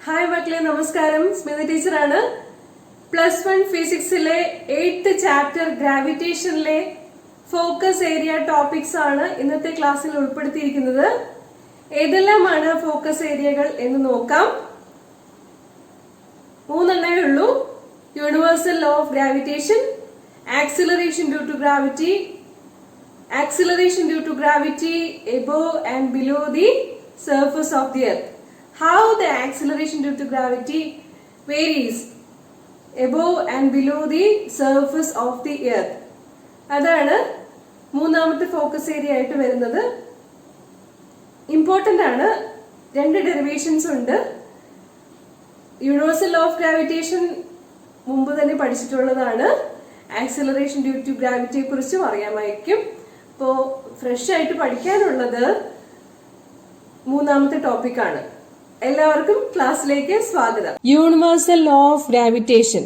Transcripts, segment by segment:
Hi മക്കളെ, നമസ്കാരം. സ്മിത ടീച്ചറാണ്. +1 ഫിസിക്സിലെ 8th ചാപ്റ്റർ ഗ്രാവിറ്റേഷനിലെ ഫോക്കസ് ഏരിയ ടോപ്പിക്സ് ആണ് ഇന്നത്തെ ക്ലാസ്സിൽ ഉൾപ്പെടുത്തിയിരിക്കുന്നത്. ഏതെല്ലാമാണ് ഫോക്കസ് ഏരിയകൾ എന്ന് നോക്കാം. 3 എണ്ണമേ ഉള്ളൂ. Universal law of gravitation, acceleration due to gravity, acceleration due to gravity above and below the surface of the earth. How the acceleration due to gravity varies above and below the surface of the earth. അതാണ് മൂന്നാമത്തെ focus area ആയിട്ട് വരുന്നത്. Important ആണ്. 2 derivations ഉണ്ട്. Universal law of gravitation മുമ്പ് തന്നെ പഠിച്ചിട്ടുള്ളതാണ്. Acceleration due to ഗ്രാവിറ്റിയെ കുറിച്ചും അറിയാമായിരിക്കും. ഇപ്പോ ഫ്രഷ് ആയിട്ട് പഠിക്കാനുള്ളത് മൂന്നാമത്തെ ടോപ്പിക്കാണ്. എല്ലാവർക്കും ക്ലാസ്സിലേക്ക് സ്വാഗതം. Universal law of gravitation.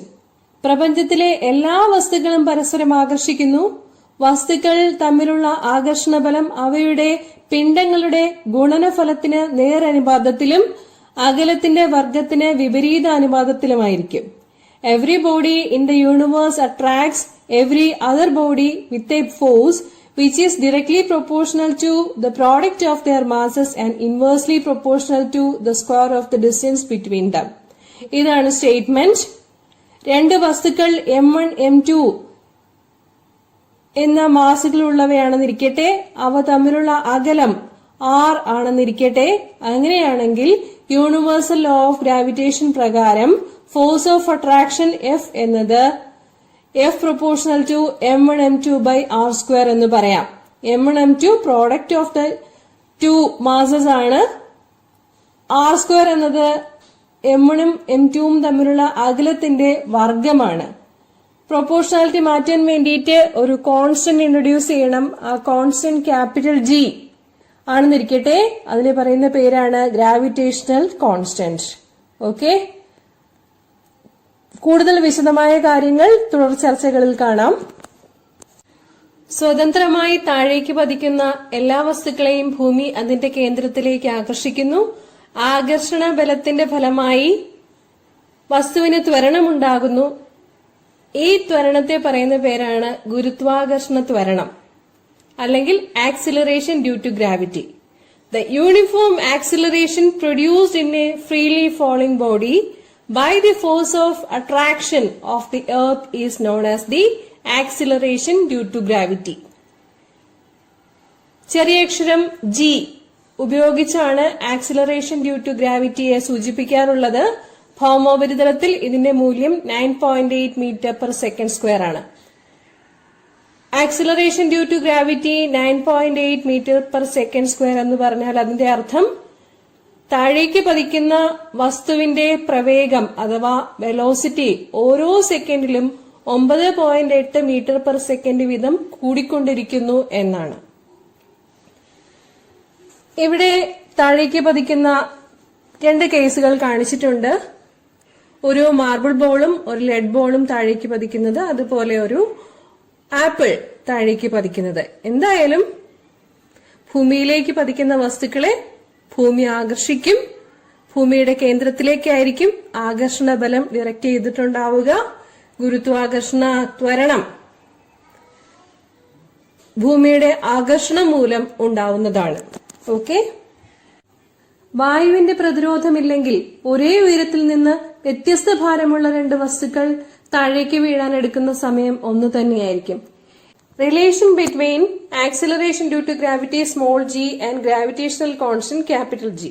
പ്രപഞ്ചത്തിലെ എല്ലാ വസ്തുക്കളും പരസ്പരം ആകർഷിക്കുന്നു. വസ്തുക്കൾ തമ്മിലുള്ള ആകർഷണ ബലം അവയുടെ പിണ്ഡങ്ങളുടെ ഗുണനഫലത്തിന് നേരനുപാതത്തിലും അകലത്തിന്റെ വർഗത്തിന് വിപരീത അനുപാതത്തിലുമായിരിക്കും. Every body in the universe attracts every other body with a force which is directly proportional to the product of their masses and inversely proportional to the square of the distance between them. ഇതാണ് statement. 2 വസ്തുക്കൾ M1 M2 എന്ന മാസുകളുള്ളവയാണെന്നിരിക്കട്ടെ, അവ തമ്മിലുള്ള അകലം R ആണെന്നിരിക്കട്ടെ. അങ്ങനെയാണെങ്കിൽ universal law of gravitation പ്രകാരം force of attraction F എന്നത് F proportional to M1 M2 by R square എന്ന് പറയാം. M1 M2 product of the 2 masses ആണ്. R square എന്നത് M1 ഉം M2 ഉം തമ്മിലുള്ള അകലത്തിന്റെ വർഗമാണ്. പ്രൊപ്പോർഷണാലിറ്റി മാറ്റാൻ വേണ്ടിയിട്ട് ഒരു കോൺസ്റ്റന്റ് ഇൻട്രൊഡ്യൂസ് ചെയ്യണം. ആ കോൺസ്റ്റന്റ് ക്യാപിറ്റൽ G ആണെന്നിരിക്കട്ടെ. അതിന് പറയുന്ന പേരാണ് ഗ്രാവിറ്റേഷണൽ കോൺസ്റ്റന്റ്. ഓക്കെ, കൂടുതൽ വിശദമായ കാര്യങ്ങൾ തുടർ ചർച്ചകളിൽ കാണാം. സ്വതന്ത്രമായി താഴേക്ക് പതിക്കുന്ന എല്ലാ വസ്തുക്കളെയും ഭൂമി അതിന്റെ കേന്ദ്രത്തിലേക്ക് ആകർഷിക്കുന്നു. ആകർഷണ ബലത്തിന്റെ ഫലമായി വസ്തുവിന് ത്വരണമുണ്ടാകുന്നു. ഈ ത്വരണത്തെ പറയുന്ന പേരാണ് ഗുരുത്വാകർഷണ ത്വരണം അല്ലെങ്കിൽ acceleration due to gravity. The uniform acceleration produced in a freely falling body by the force of attraction of the earth is known as the acceleration due to gravity. ചെറിയ അക്ഷരം G ഉപയോഗിച്ചാണ് ആക്സിലറേഷൻ ഡ്യൂ ടു ഗ്രാവിറ്റിയെ സൂചിപ്പിക്കാറുള്ളത്. ഭൗമോപരിതലത്തിൽ ഇതിന്റെ മൂല്യം 9.8 metre per second square ആണ്. Acceleration due to gravity 9.8 metre per second square എന്ന് പറഞ്ഞാൽ അതിന്റെ അർത്ഥം താഴേക്ക് പതിക്കുന്ന വസ്തുവിന്റെ പ്രവേഗം അഥവാ വെലോസിറ്റി ഓരോ സെക്കൻഡിലും 9.8 മീറ്റർ പെർ സെക്കൻഡ് വീതം കൂടിക്കൊണ്ടിരിക്കുന്നു എന്നാണ്. ഇവിടെ താഴേക്ക് പതിക്കുന്ന 2 കേസുകൾ കാണിച്ചിട്ടുണ്ട്. ഒരു മാർബിൾ ബോളും ഒരു ലെഡ് ബോളും താഴേക്ക് പതിക്കുന്നത്, അതുപോലെ ഒരു ആപ്പിൾ താഴേക്ക് പതിക്കുന്നത്. എന്തായാലും ഭൂമിയിലേക്ക് പതിക്കുന്ന വസ്തുക്കളെ ഭൂമി ആകർഷിക്കും. ഭൂമിയുടെ കേന്ദ്രത്തിലേക്കായിരിക്കും ആകർഷണ ബലം ഡയറക്റ്റ് ചെയ്തിട്ടുണ്ടാവുക. ഗുരുത്വാകർഷണ ത്വരണം ഭൂമിയുടെ ആകർഷണം മൂലം ഉണ്ടാവുന്നതാണ്. ഓക്കെ, വായുവിന്റെ പ്രതിരോധമില്ലെങ്കിൽ ഒരേ ഉയരത്തിൽ നിന്ന് വ്യത്യസ്ത ഭാരമുള്ള 2 വസ്തുക്കൾ താഴേക്ക് വീഴാൻ എടുക്കുന്ന സമയം ഒന്നു തന്നെയായിരിക്കും. Relation between acceleration due to gravity small g and gravitational constant capital G.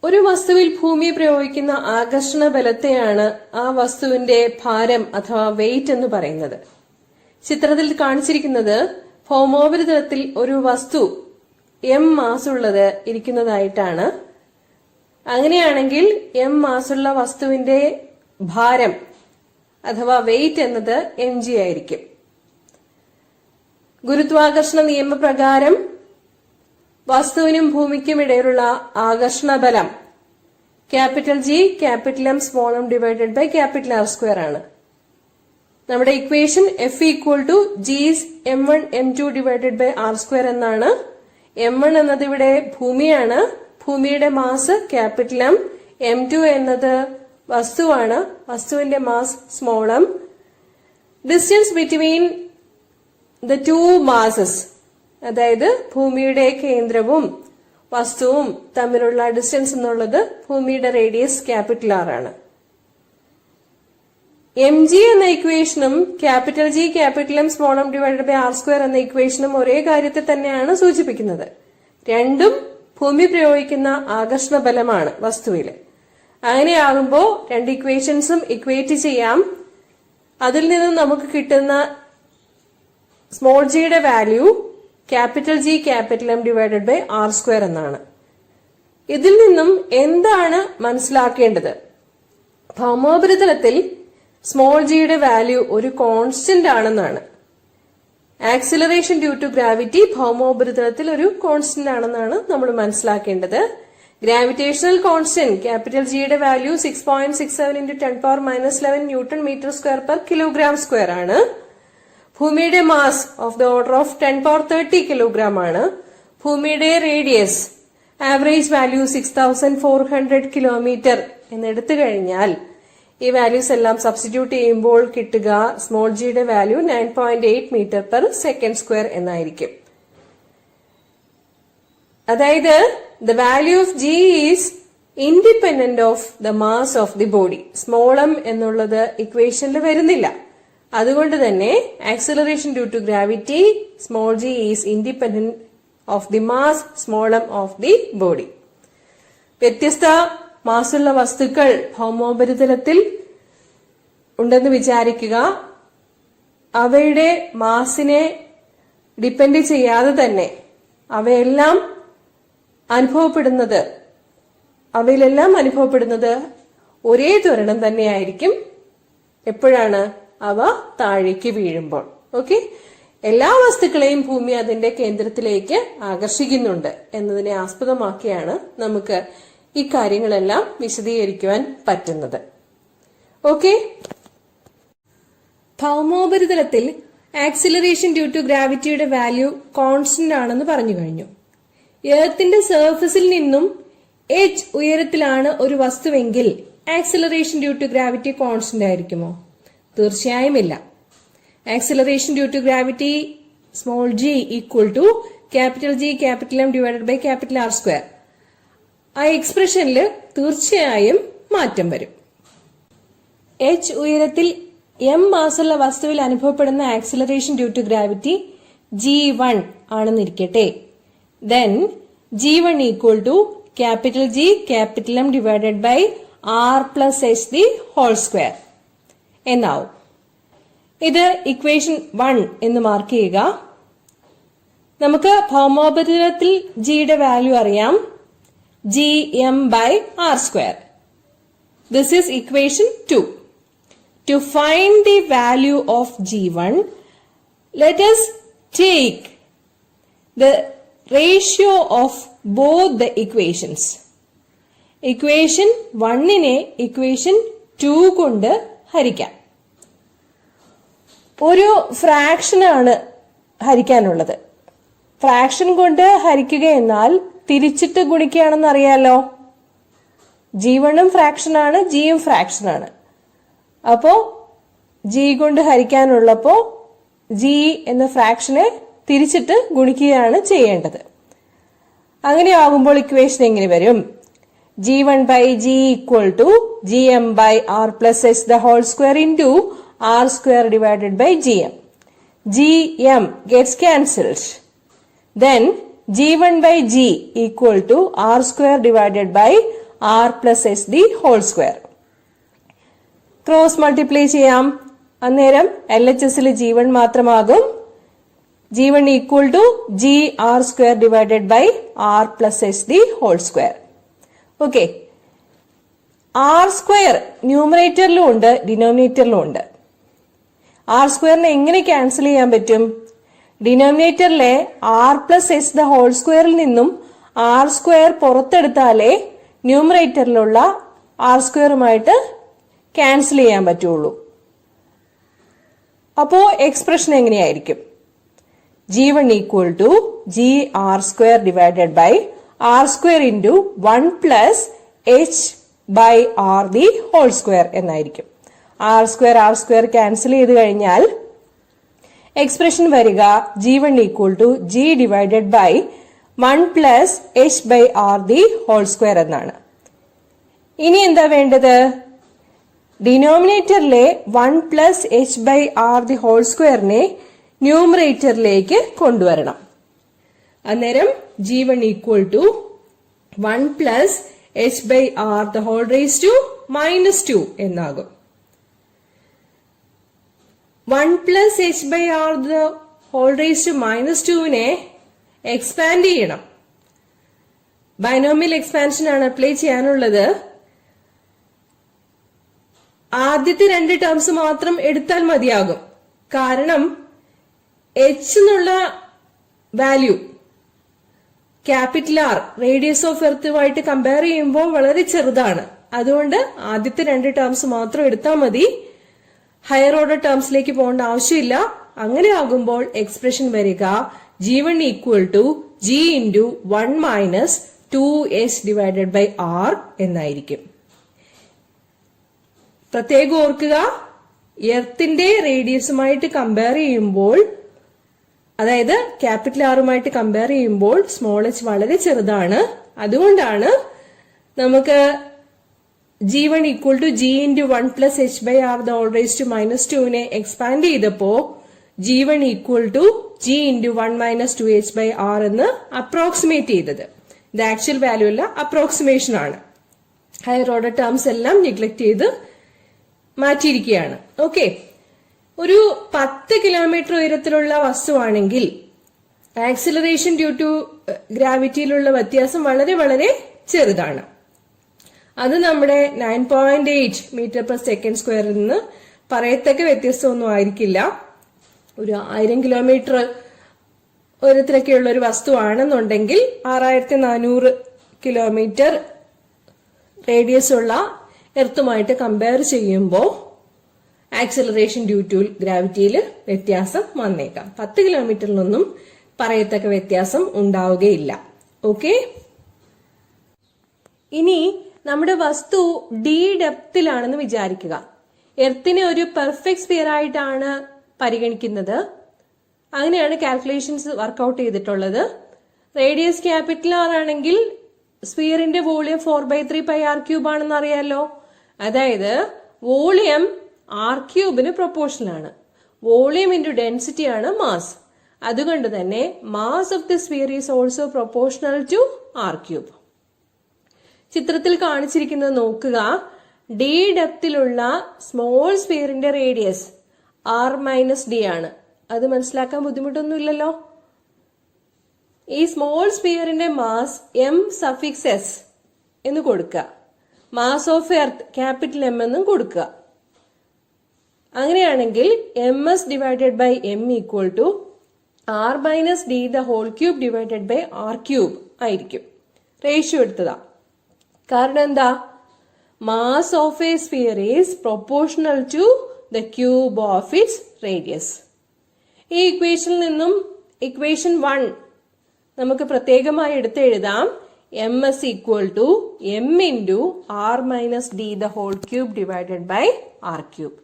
ഒരു വസ്തുവിൽ ഭൂമി പ്രയോഗിക്കുന്ന ആകർഷണ ബലത്തെയാണ് ആ വസ്തുവിന്റെ ഭാരം അഥവാ വെയിറ്റ് എന്ന് പറയുന്നത്. ചിത്രത്തിൽ കാണിച്ചിരിക്കുന്നത് ഭൗമോപരിതലത്തിൽ ഒരു വസ്തു M മാസുള്ളത് ഇരിക്കുന്നതായിട്ടാണ്. അങ്ങനെയാണെങ്കിൽ M മാസുള്ള വസ്തുവിന്റെ ഭാരം അഥവാ വെയിറ്റ് എന്നത് mg ആയിരിക്കും. ഗുരുത്വാകർഷണ നിയമപ്രകാരം വസ്തുവിനും ഭൂമിക്കും ഇടയിലുള്ള ആകർഷണ ബലം capital G capital M small m divided by capital R square ആണ്. നമ്മുടെ equation F equal to G M1 M2 divided by R square എന്നാണ്. M1 എന്നത് ഇവിടെ ഭൂമിയാണ്. ഭൂമിയുടെ മാസ് ക്യാപിറ്റൽ എം, m2 എന്നത് വസ്തുവാണ്, വസ്തുവിന്റെ mass small M. Distance between the two masses, അതായത് ഭൂമിയുടെ കേന്ദ്രവും വസ്തുവും തമ്മിലുള്ള ഡിസ്റ്റൻസ് എന്നുള്ളത് ഭൂമിയുടെ റേഡിയസ് ക്യാപിറ്റൽ ആർ ആണ്. എം ജി എന്ന ഇക്വേഷനും capital G capital M small M divided by R square എന്ന ഇക്വേഷനും ഒരേ കാര്യത്തെ തന്നെയാണ് സൂചിപ്പിക്കുന്നത്. രണ്ടും ഭൂമി പ്രയോഗിക്കുന്ന ആകർഷണ ബലമാണ് വസ്തുവില്. അങ്ങനെയാകുമ്പോൾ രണ്ട് ഇക്വേഷൻസും ഇക്വേറ്റ് ചെയ്യാം. അതിൽ നിന്നും നമുക്ക് കിട്ടുന്ന സ്മോൾ ജിയുടെ value capital G capital M divided by R square എന്നാണ്. ഇതിൽ നിന്നും എന്താണ് മനസ്സിലാക്കേണ്ടത്? ഭൗമോപരിതലത്തിൽ സ്മോൾ ജിയുടെ വാല്യൂ ഒരു കോൺസ്റ്റന്റ് ആണെന്നാണ്. ആക്സിലറേഷൻ ഡ്യൂ ടു ഗ്രാവിറ്റി ഭൗമോപരിതലത്തിൽ ഒരു കോൺസ്റ്റന്റ് ആണെന്നാണ് നമ്മൾ മനസ്സിലാക്കേണ്ടത്. ഗ്രാവിറ്റേഷണൽ കോൺസ്റ്റന്റ് ക്യാപിറ്റൽ ജിയുടെ value 6.67 × 10⁻11 newton metre square per kilogram square ആണ്. ഭൂമിയുടെ mass of the order of 10⁻30 kilogram ആണ്. ഭൂമിയുടെ റേഡിയസ് ആവറേജ് വാല്യൂ 6400 കിലോമീറ്റർ എന്നെടുത്തു കഴിഞ്ഞാൽ ഈ വാല്യൂസ് എല്ലാം സബ്സ്റ്റിറ്റ്യൂട്ട് ചെയ്യുമ്പോൾ കിട്ടുക സ്മോൾ ജിയുടെ value 9.8 metre per second square എന്നായിരിക്കും. അതായത് the value of G is independent of the mass of the body. Small M എന്നുള്ളത് ഇക്വേഷനിൽ വരുന്നില്ല. അതുകൊണ്ട് തന്നെ acceleration due to gravity small G is independent of the mass small M of the body. വ്യത്യസ്ത മാസുള്ള വസ്തുക്കൾ ഭൗമോപരിതലത്തിൽ ഉണ്ടെന്ന് വിചാരിക്കുക. അവയുടെ മാസിനെ ഡിപ്പെൻഡ് ചെയ്യാതെ തന്നെ അവയിലെല്ലാം അനുഭവപ്പെടുന്നത് ഒരേ ത്വരണം തന്നെയായിരിക്കും. എപ്പോഴാണ്? അവ താഴേക്ക് വീഴുമ്പോൾ. ഓക്കെ, എല്ലാ വസ്തുക്കളെയും ഭൂമി അതിന്റെ കേന്ദ്രത്തിലേക്ക് ആകർഷിക്കുന്നുണ്ട് എന്നതിനെ ആസ്പദമാക്കിയാണ് നമുക്ക് ഈ കാര്യങ്ങളെല്ലാം വിശദീകരിക്കുവാൻ പറ്റുന്നത്. ഓക്കെ, ഭൗമോപരിതലത്തിൽ ആക്സിലറേഷൻ ഡ്യൂ ടു ഗ്രാവിറ്റിയുടെ വാല്യൂ കോൺസ്റ്റന്റ് ആണെന്ന് പറഞ്ഞു കഴിഞ്ഞു. എർത്തിന്റെ സർഫസിൽ നിന്നും h ഉയരത്തിലാണ് ഒരു വസ്തുവെങ്കിൽ acceleration due to gravity constant ആയിരിക്കുമോ? തീർച്ചയായും ഇല്ല. Acceleration due to gravity small G equal to capital G capital M divided by capital R square. ആ എക്സ്പ്രഷനിൽ തീർച്ചയായും മാറ്റം വരും. h ഉയരത്തിൽ m മാസുള്ള വസ്തുവിൽ അനുഭവപ്പെടുന്ന acceleration due to gravity g1 ആണെന്നിരിക്കട്ടെ. Then g1 equal to capital G capital M divided by R plus h the whole square എന്നാവും. ഇത് ഇക്വേഷൻ 1 എന്ന് മാർക്ക് ചെയ്യുക. നമുക്ക് ഭൗമോപരിതലത്തിൽ ജിയുടെ വാല്യൂ അറിയാം, gm by r square. This is equation 2. To find the value of g1, let us take the ratio of both the equations. Equation 1-നെ equation 2 കൊണ്ട് ഹരിക്കാം. ഒരു ഫ്രാക്ഷൻ ആണ് ഹരിക്കാനുള്ളത്. ഫ്രാക്ഷൻ കൊണ്ട് ഹരിക്കുക എന്നാൽ തിരിച്ചിട്ട് ഗുണിക്കുകയാണെന്ന് അറിയാലോ. g1ഉം ഫ്രാക്ഷൻ ആണ്, ജിയും ഫ്രാക്ഷൻ ആണ്. അപ്പോ ജി കൊണ്ട് ഹരിക്കാനുള്ളപ്പോ ജി എന്ന ഫ്രാക്ഷനെ തിരിച്ചിട്ട് ഗുണിക്കുകയാണ് ചെയ്യേണ്ടത്. അങ്ങനെയാകുമ്പോൾ ഇക്വേഷൻ എങ്ങനെ വരും? g1 by g equal to gm by r plus h the whole square into r square divided by gm. gm gets cancelled. Then g1 by g equal to r square divided by r plus h the whole square. Cross multiply ചെയ്യാം. അന്നേരം LHSൽ g1 മാത്രമാകും. g1 equal to g r square divided by r plus h the whole square. Okay, R square ന്യൂമറേറ്ററിലും ഉണ്ട് ഡിനോമിനേറ്ററിലും ഉണ്ട്. R സ്ക്വയറിനെ എങ്ങനെ cancel ചെയ്യാൻ പറ്റും? ഡിനോമിനേറ്ററിലെ R plus S the whole സ്ക്വയറിൽ നിന്നും ആർ സ്ക്വയർ പുറത്തെടുത്താലേ ന്യൂമറേറ്ററിലുള്ള ആർ സ്ക്വയറുമായിട്ട് ക്യാൻസൽ ചെയ്യാൻ പറ്റുള്ളൂ. അപ്പോ എക്സ്പ്രഷൻ എങ്ങനെയായിരിക്കും? g1 equal to g r square divided by r square into 1 plus h by r the whole square എന്നായിരിക്കും. r square ക്യാൻസൽ ചെയ്ത് കഴിഞ്ഞാൽ എക്സ്പ്രഷൻ വരിക g1 equal to g divided by 1 plus h by r the whole square എന്നാണ്. ഇനി എന്താ വേണ്ടത്? ഡിനോമിനേറ്ററിലെ 1 plus h by r the whole squareനെ ന്യൂമറേറ്ററിലേക്ക് കൊണ്ടുവരണം. അന്നേരം g1 equal to 1 plus h by r the whole raised to minus 2 എന്നാകും. 1 plus h by r the whole raised to minus 2നെ expand ചെയ്യണം. Binomial expansion ആണ് അപ്ലൈ ചെയ്യാനുള്ളത്. ആദ്യത്തെ രണ്ട് terms മാത്രം എടുത്താൽ മതിയാകും. കാരണം h എന്നുള്ള value capital R radius of എർത്തുമായിട്ട് കമ്പയർ ചെയ്യുമ്പോൾ വളരെ ചെറുതാണ്. അതുകൊണ്ട് ആദ്യത്തെ രണ്ട് ടേംസ് മാത്രം എടുത്താൽ മതി. ഹയർ ഓർഡർ ടേംസിലേക്ക് പോകേണ്ട ആവശ്യമില്ല. അങ്ങനെ ആകുമ്പോൾ എക്സ്പ്രഷൻ വരിക g1 equal to g into 1 minus 2h divided by r എന്നായിരിക്കും. പ്രത്യേകം ഓർക്കുക, എർത്തിന്റെ റേഡിയസുമായിട്ട് കമ്പയർ ചെയ്യുമ്പോൾ, അതായത് ക്യാപിറ്റൽ ആറുമായിട്ട് കമ്പയർ ചെയ്യുമ്പോൾ സ്മോൾ എച്ച് വളരെ ചെറുതാണ്. അതുകൊണ്ടാണ് നമുക്ക് g1 equal to g into 1 plus h by r the whole raised to minus 2നെ എക്സ്പാൻഡ് ചെയ്തപ്പോ g1 equal to g into 1 minus 2h by r എന്ന് അപ്രോക്സിമേറ്റ് ചെയ്തത്. ഇത് ആക്ച്വൽ വാല്യൂ അല്ല, അപ്രോക്സിമേഷൻ ആണ്. ഹയർ ഓർഡർ ടേംസ് എല്ലാം neglect ചെയ്ത് മാറ്റിയിരിക്കുകയാണ്. ഓക്കെ, ഒരു 10 കിലോമീറ്റർ ഉയരത്തിലുള്ള വസ്തുവാണെങ്കിൽ ആക്സിലറേഷൻ ഡ്യൂ ടു ഗ്രാവിറ്റിയിലുള്ള വ്യത്യാസം വളരെ വളരെ ചെറുതാണ്. അത് നമ്മുടെ 9.8 മീറ്റർ പെർ സെക്കൻഡ് സ്ക്വയറിൽ നിന്ന് പറയത്തക്ക വ്യത്യസ്തമൊന്നും ആയിരിക്കില്ല. ഒരു 1000 കിലോമീറ്റർ ഉയരത്തിലൊക്കെയുള്ള ഒരു വസ്തുവാണെന്നുണ്ടെങ്കിൽ 6400 കിലോമീറ്റർ റേഡിയസ് ഉള്ള എർത്തുമായിട്ട് കമ്പയർ ചെയ്യുമ്പോൾ ആക്സിലറേഷൻ ഡ്യൂ ടു ഗ്രാവിറ്റിയിൽ വ്യത്യാസം വന്നേക്കാം. 10 കിലോമീറ്ററിലൊന്നും പറയത്തക്ക വ്യത്യാസം ഉണ്ടാവുകയില്ല. ഓക്കെ, ഇനി നമ്മുടെ വസ്തു ഡി ഡെപ്തിലാണെന്ന് വിചാരിക്കുക. എർത്തിനെ ഒരു പെർഫെക്റ്റ് സ്ഫിയർ ആയിട്ടാണ് പരിഗണിക്കുന്നത്. അങ്ങനെയാണ് കാൽക്കുലേഷൻസ് വർക്ക്ഔട്ട് ചെയ്തിട്ടുള്ളത്. റേഡിയസ് ക്യാപിറ്റൽ ആർ ആണെങ്കിൽ സ്ഫിയറിന്റെ വോളിയം 4/3 പൈ ആർ ക്യൂബ് ആണെന്ന് അറിയാലോ. അതായത് വോളിയം ആർ ക്യൂബിന് പ്രൊപ്പോർഷണൽ ആണ്. വോളിയം ഇൻറ്റു ഡെൻസിറ്റി ആണ് മാസ്. അതുകൊണ്ട് തന്നെ mass of the sphere is also proportional to R cube. ചിത്രത്തിൽ കാണിച്ചിരിക്കുന്നത് നോക്കുക. ഡി ഡെപ്തിലുള്ള സ്മോൾ സ്ഫിയറിന്റെ റേഡിയസ് ആർ മൈനസ് ഡി ആണ്. അത് മനസ്സിലാക്കാൻ ബുദ്ധിമുട്ടൊന്നുമില്ലല്ലോ. ഈ സ്മോൾ സ്ഫിയറിന്റെ മാസ് എം സഫിക്സ് എസ് എന്ന് കൊടുക്കുക. Mass of earth capital M എന്നും കൊടുക്കുക. അങ്ങനെയാണെങ്കിൽ M S divided by M equal to R minus D the whole cube divided by R cube ആയിരിക്കും. റേഷ്യോ എടുത്തതാ. കാരണം എന്താ? Mass of a sphere is proportional to the cube of its radius. ഈ ഇക്വേഷനിൽ നിന്നും ഇക്വേഷൻ 1 നമുക്ക് പ്രത്യേകമായി എടുത്ത് എഴുതാം. M S equal to M into R minus D the whole cube divided by R cube.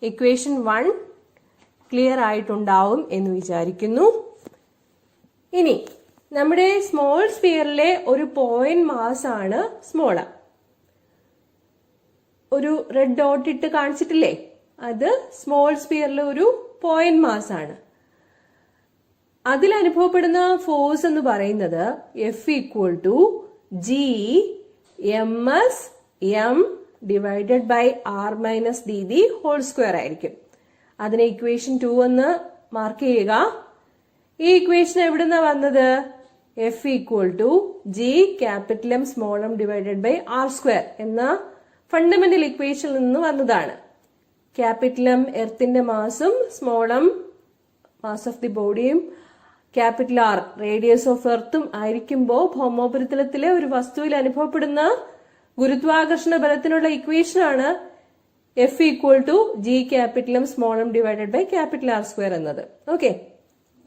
Equation 1 clear ആയിട്ടുണ്ടാവും എന്ന് വിചാരിക്കുന്നു. ഇനി നമ്മുടെ സ്മോൾ സ്ഫിയറിലെ ഒരു പോയിന്റ് മാസ് ആണ് സ്മോൾ. ഒരു റെഡ് ഡോട്ട് ഇട്ട് കാണിച്ചിട്ടില്ലേ? അത് സ്മോൾ സ്ഫിയറിലെ ഒരു പോയിന്റ് മാസ് ആണ്. അതിൽ അനുഭവപ്പെടുന്ന ഫോഴ്സ് എന്ന് പറയുന്നത് F equal to G M S M divided by R minus D the whole square ആയിരിക്കും. അതിനെ ഇക്വേഷൻ 2 എന്ന് മാർക്ക് ചെയ്യുക. ഈ ഇക്വേഷൻ എവിടുന്നാ വന്നത്? F equal to G capital M small M divided by R square എന്ന ഫണ്ടമെന്റൽ ഇക്വേഷനിൽ നിന്ന് വന്നതാണ്. ക്യാപിറ്റൽ എം എർത്തിന്റെ മാസും small M mass of the ബോഡിയും ക്യാപിറ്റൽ ആർ റേഡിയസ് ഓഫ് എർത്തും ആയിരിക്കുമ്പോൾ ഭൗമോപരിതലത്തിലെ ഒരു വസ്തുവിൽ അനുഭവപ്പെടുന്ന ഗുരുത്വാകർഷണ ബലത്തിനുള്ള ഇക്വേഷൻ ആണ് F equal to G capital M small M divided by capital R square എന്നത്. ഓക്കെ,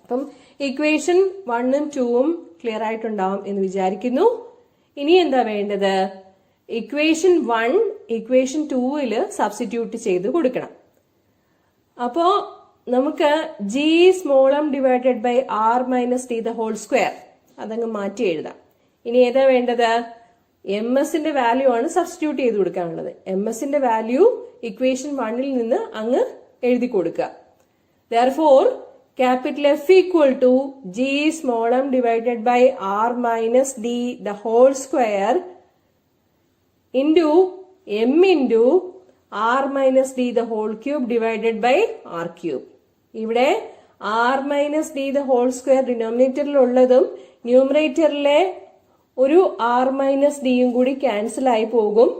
അപ്പം ഇക്വേഷൻ 1ഉം 2ഉം ക്ലിയർ ആയിട്ടുണ്ടാവും എന്ന് വിചാരിക്കുന്നു. ഇനി എന്താ വേണ്ടത്? ഇക്വേഷൻ 1 ഇക്വേഷൻ 2 സബ്സ്റ്റിറ്റ്യൂട്ട് ചെയ്ത് കൊടുക്കണം. അപ്പോ നമുക്ക് G small M divided by R minus T the whole square അതങ്ങ് മാറ്റി എഴുതാം. ഇനി ഏതാ വേണ്ടത്? എം എസിന്റെ വാല്യൂ ആണ് സബ്സ്റ്റിറ്റ്യൂട്ട് ചെയ്ത് കൊടുക്കാനുള്ളത്. എം എസിന്റെ വാല്യൂ ഇക്വേഷൻ 1 നിന്ന് അങ്ങ് എഴുതി കൊടുക്കുക. Therefore, capital F equal to G small m divided by R minus D the whole square into M into R minus D the whole cube divided by R cube. ഇവിടെ R minus D the whole square ഡിനോമിനേറ്ററിൽ ഉള്ളതും ന്യൂമറേറ്ററിലെ ഒരു R minus D യും കൂടി cancel ആയി പോകും.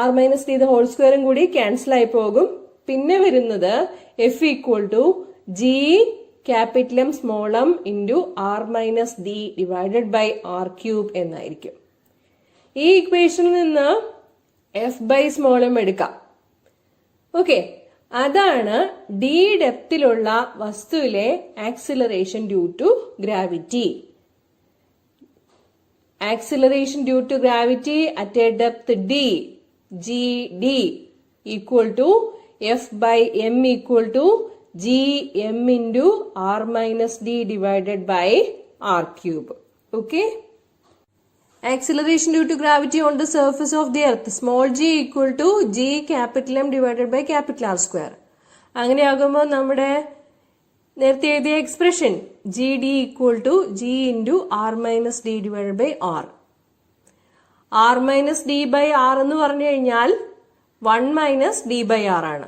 R minus D the whole square കൂടി cancel ആയി പോകും. പിന്നെ വരുന്നത് F equal to G capital M small m into R minus D divided by R cube എന്നായിരിക്കും. ഈ ഇക്വേഷനിൽ നിന്ന് F by small m എടുക്കാം. ഓക്കെ, അതാണ് D ഡെപ്തിലുള്ള വസ്തുവിലെ acceleration due to gravity. Acceleration due to gravity at a depth D, GD equal to F by M equal to G M into R minus D divided by R cube. Okay. Acceleration due to gravity on the surface of the earth small g equal to G capital M divided by capital R square. അങ്ങനെയാകുമ്പോൾ നമ്മുടെ നേരത്തെ എഴുതിയ expression G D equal to G into R minus D divided by R. R minus D by R എന്ന് പറഞ്ഞു കഴിഞ്ഞാൽ 1 minus D by R ആണ്.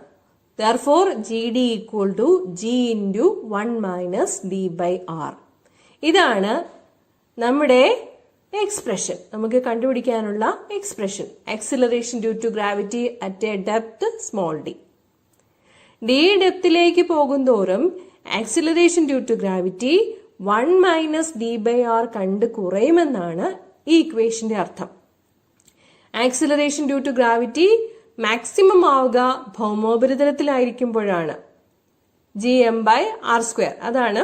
Therefore, GD equal to G into 1 minus D by R. ഇതാണ് നമ്മുടെ expression, നമുക്ക് കണ്ടുപിടിക്കാനുള്ള expression. Acceleration due to gravity at a depth small D. D ഡെപ്തിലേക്ക് പോകും തോറും acceleration due to gravity 1 minus D by R കണ്ട് കുറയുമെന്നാണ് ഈ ഇക്വേഷന്റെ അർത്ഥം. Acceleration due to gravity maximum ആവുക ഭൗമോപരിതലത്തിലായിരിക്കുമ്പോഴാണ്. G M by R square അതാണ്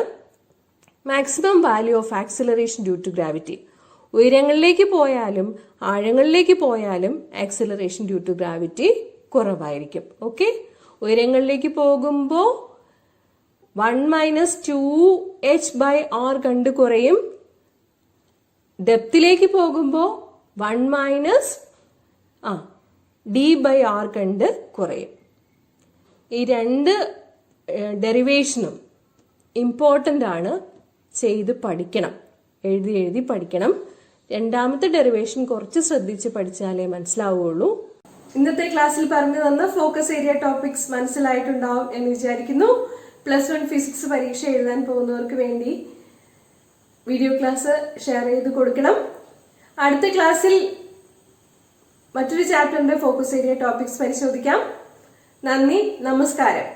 maximum value of acceleration due to gravity. ഉയരങ്ങളിലേക്ക് പോയാലും ആഴങ്ങളിലേക്ക് പോയാലും ആക്സിലറേഷൻ ഡ്യൂ ടു ഗ്രാവിറ്റി കുറവായിരിക്കും. ഓക്കെ, ഉയരങ്ങളിലേക്ക് പോകുമ്പോൾ 1 മൈനസ് 2h ബൈ ആർ കണ്ട് കുറയും. ഡെപ്തിലേക്ക് പോകുമ്പോൾ 1 മൈനസ് ഡി ബൈ ആർ കണ്ട് കുറയും. ഈ രണ്ട് ഡെറിവേഷനും ഇമ്പോർട്ടൻ്റ് ആണ്, ചെയ്ത് പഠിക്കണം, എഴുതി പഠിക്കണം. രണ്ടാമത്തെ ഡെറിവേഷൻ കുറച്ച് ശ്രദ്ധിച്ച് പഠിച്ചാലേ മനസ്സിലാവുകയുള്ളൂ. ഇന്നത്തെ ക്ലാസ്സിൽ പറഞ്ഞു തന്ന ഫോക്കസ് ഏരിയ ടോപ്പിക്സ് മനസ്സിലായിട്ടുണ്ടാവും എന്ന് വിചാരിക്കുന്നു. +1 ഫിസിക്സ് പരീക്ഷ എഴുതാൻ പോകുന്നവർക്ക് വേണ്ടി വീഡിയോ ക്ലാസ് ഷെയർ ചെയ്ത് കൊടുക്കണം. അടുത്ത ക്ലാസ്സിൽ മറ്റൊരു ചാപ്റ്ററിന്റെ ഫോക്കസ് ഏരിയ ടോപ്പിക്സ് പരിശോധിക്കാം. നന്ദി, നമസ്കാരം.